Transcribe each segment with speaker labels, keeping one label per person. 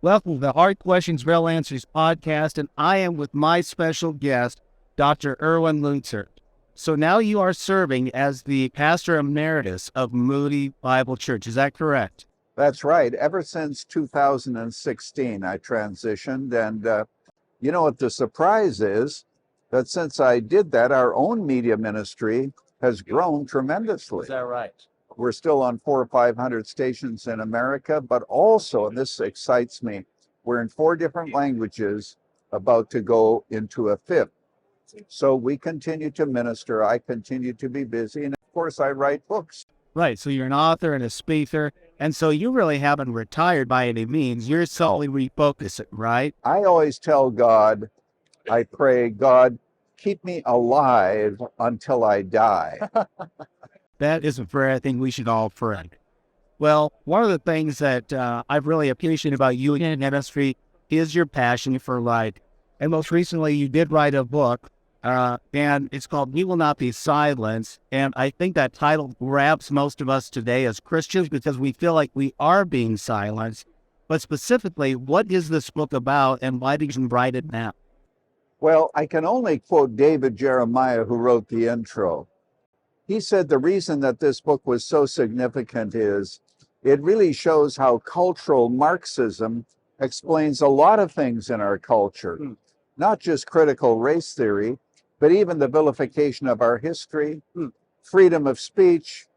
Speaker 1: Welcome to the Hard Questions, Real Answers podcast, and I am with my special guest, Dr. Erwin Lutzer. So now you are serving as the pastor emeritus of Moody Bible Church. Is that correct?
Speaker 2: That's right. Ever since 2016, I transitioned. And you know what the surprise is? That since I did that, our own media ministry has grown tremendously.
Speaker 1: Is that right?
Speaker 2: We're still on 400 or 500 stations in America, but also, and this excites me, we're in 4 different languages, about to go into a 5th. So we continue to minister. I continue to be busy. And of course, I write books.
Speaker 1: Right. So you're an author and a speaker. And so you really haven't retired by any means. You're solely refocusing, right?
Speaker 2: I always tell God, I pray, God, keep me alive until I die.
Speaker 1: That is a prayer I think we should all pray. Well, one of the things that I've really appreciated about you in ministry is your passion for life. And most recently, you did write a book, and it's called We Will Not Be Silenced. And I think that title grabs most of us today as Christians because we feel like we are being silenced. But specifically, what is this book about, and why did you write it now?
Speaker 2: Well, I can only quote David Jeremiah, who wrote the intro. He said the reason that this book was so significant is it really shows how cultural Marxism explains a lot of things in our culture, not just critical race theory, but even the vilification of our history, freedom of speech,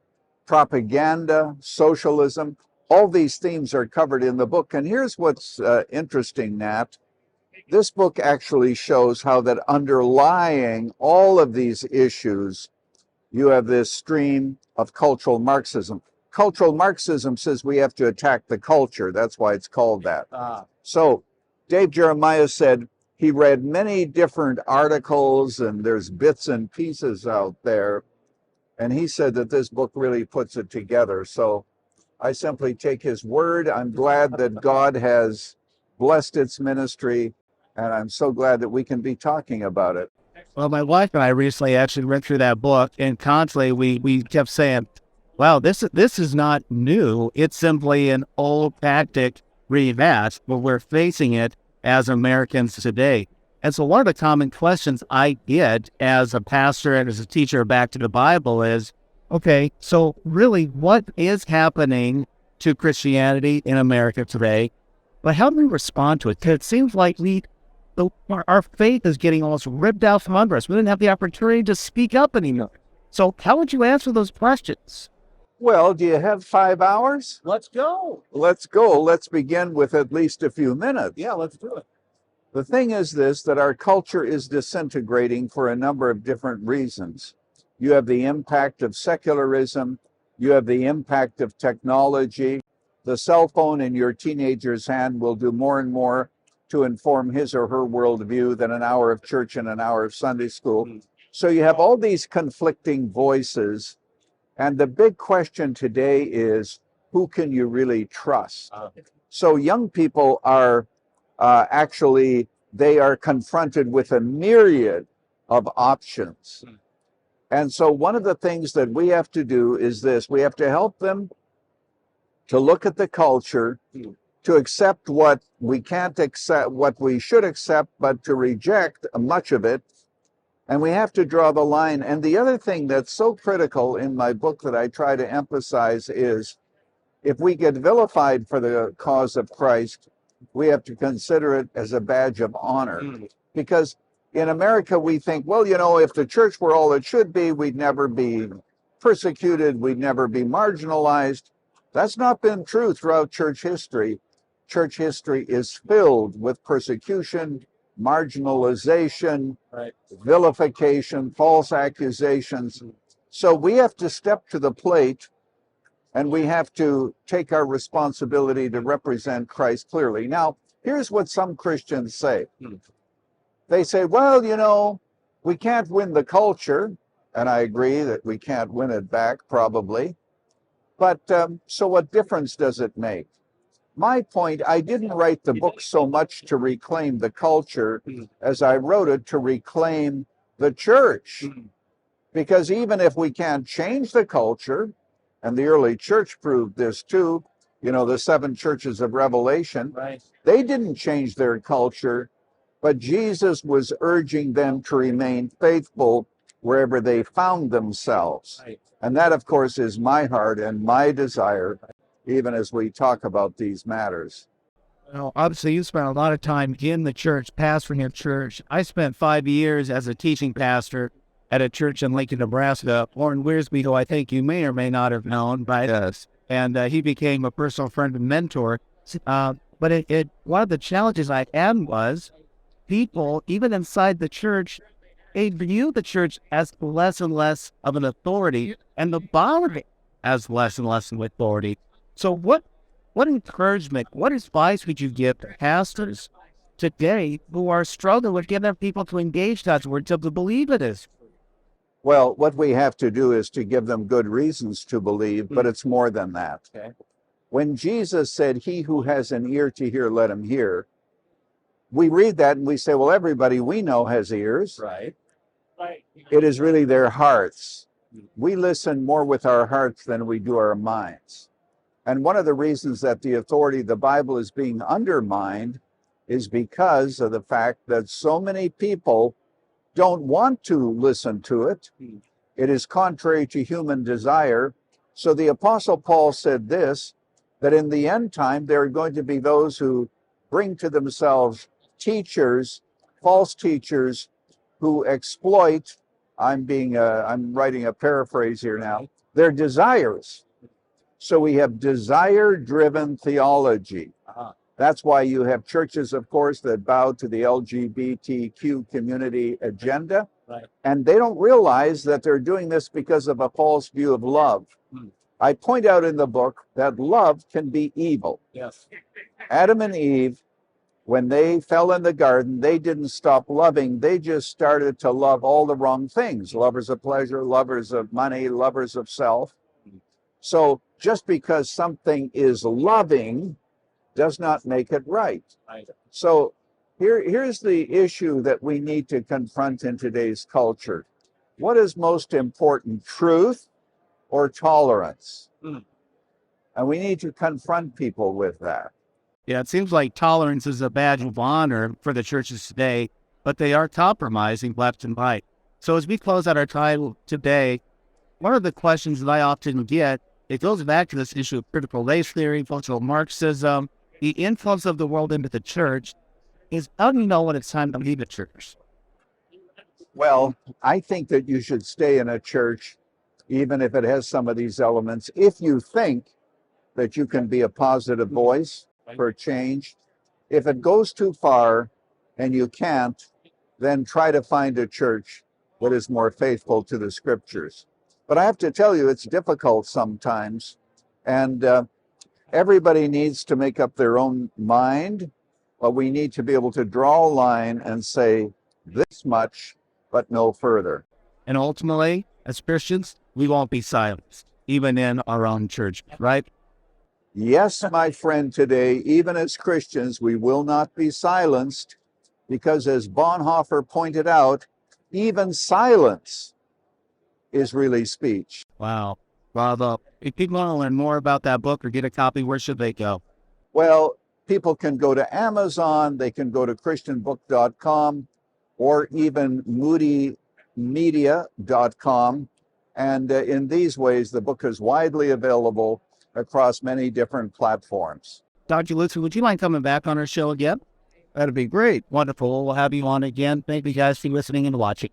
Speaker 2: propaganda, socialism. All these themes are covered in the book. And here's what's interesting, Nat. This book actually shows how that underlying all of these issues, you have this stream of cultural Marxism. Cultural Marxism says we have to attack the culture. That's why it's called that. So Dave Jeremiah said he read many different articles and there's bits and pieces out there. And he said that this book really puts it together. So I simply take his word. I'm glad that God has blessed its ministry. And I'm so glad that we can be talking about it.
Speaker 1: Well, my wife and I recently actually read through that book, and constantly we kept saying, wow, this is not new. It's simply an old tactic rematched, but we're facing it as Americans today. And so one of the common questions I get as a pastor and as a teacher back to the Bible is, okay, so really what is happening to Christianity in America today? But how do we respond to it? Because it seems like our faith is getting almost ripped out from under us. We didn't have the opportunity to speak up anymore. So how would you answer those questions?
Speaker 2: Well, do you have 5 hours?
Speaker 1: Let's go.
Speaker 2: Let's go. Let's begin with at least a few minutes.
Speaker 1: Yeah, let's do it.
Speaker 2: The thing is this, that our culture is disintegrating for a number of different reasons. You have the impact of secularism. You have the impact of technology. The cell phone in your teenager's hand will do more and more to inform his or her worldview than an hour of church and an hour of Sunday school. So you have all these conflicting voices. And the big question today is, who can you really trust? So young people are they are confronted with a myriad of options. And so one of the things that we have to do is this: we have to help them to look at the culture, to accept what we can't accept, what we should accept, but to reject much of it. And we have to draw the line. And the other thing that's so critical in my book that I try to emphasize is, if we get vilified for the cause of Christ, we have to consider it as a badge of honor. Because in America, we think, well, you know, if the church were all it should be, we'd never be persecuted, we'd never be marginalized. That's not been true throughout church history. Church history is filled with persecution, marginalization, vilification, false accusations. So we have to step to the plate, and we have to take our responsibility to represent Christ clearly. Now, here's what some Christians say. They say, well, you know, we can't win the culture, and I agree that we can't win it back, probably. But so what difference does it make? My point, I didn't write the book so much to reclaim the culture as I wrote it to reclaim the church. Because even if we can't change the culture, and the early church proved this too, the seven churches of Revelation.
Speaker 1: Right.
Speaker 2: They didn't change their culture, but Jesus was urging them to remain faithful wherever they found themselves.
Speaker 1: Right.
Speaker 2: And that, of course, is my heart and my desire, even as we talk about these matters.
Speaker 1: Well, obviously, you spent a lot of time in the church, pastoring a church. I spent 5 years as a teaching pastor at a church in Lincoln, Nebraska. Warren Wiersbe, who I think you may or may not have known, right?
Speaker 3: Yes.
Speaker 1: And he became a personal friend and mentor. But one of the challenges I had was people, even inside the church, they view the church as less and less of an authority, and the body as less and less of an authority. So what encouragement, what advice would you give to pastors today who are struggling with getting people to engage God's word, to believe it is?
Speaker 2: Well, what we have to do is to give them good reasons to believe, but it's more than that.
Speaker 1: Okay.
Speaker 2: When Jesus said, "He who has an ear to hear, let him hear," we read that and we say, well, everybody we know has ears.
Speaker 1: Right.
Speaker 2: It is really their hearts. We listen more with our hearts than we do our minds. And one of the reasons that the authority of the Bible is being undermined is because of the fact that so many people don't want to listen to it. It is contrary to human desire. So the Apostle Paul said this, that in the end time, there are going to be those who bring to themselves teachers, false teachers, who exploit, I'm writing a paraphrase here now, their desires. So we have desire-driven theology. That's why you have churches, of course, that bow to the LGBTQ community agenda.
Speaker 1: Right.
Speaker 2: And they don't realize that they're doing this because of a false view of love. I point out in the book that love can be evil.
Speaker 1: Yes.
Speaker 2: Adam and Eve, when they fell in the garden, they didn't stop loving. They just started to love all the wrong things. Lovers of pleasure, lovers of money, lovers of self. So just because something is loving does not make it right. So here's the issue that we need to confront in today's culture. What is most important, truth or tolerance? And we need to confront people with that.
Speaker 1: Yeah, it seems like tolerance is a badge of honor for the churches today, but they are compromising left and right. So as we close out our time today, one of the questions that I often get, it goes back to this issue of critical race theory, functional Marxism, the influence of the world into the church, is how do you know when it's time to leave the church?
Speaker 2: Well, I think that you should stay in a church, even if it has some of these elements, if you think that you can be a positive voice for change. If it goes too far and you can't, then try to find a church that is more faithful to the scriptures. But I have to tell you, it's difficult sometimes. And everybody needs to make up their own mind, but we need to be able to draw a line and say this much, but no further.
Speaker 1: And ultimately, as Christians, we won't be silenced, even in our own church, right?
Speaker 2: Yes, my friend, today, even as Christians, we will not be silenced because, as Bonhoeffer pointed out, even silence is really speech.
Speaker 1: Wow. Bravo. If people want to learn more about that book or get a copy, where should they go?
Speaker 2: Well, people can go to Amazon, they can go to christianbook.com, or even moodymedia.com. And in these ways, the book is widely available across many different platforms.
Speaker 1: Dr. Lutzer, would you mind coming back on our show again?
Speaker 3: That'd be great.
Speaker 1: Wonderful. We'll have you on again. Thank you guys for listening and watching.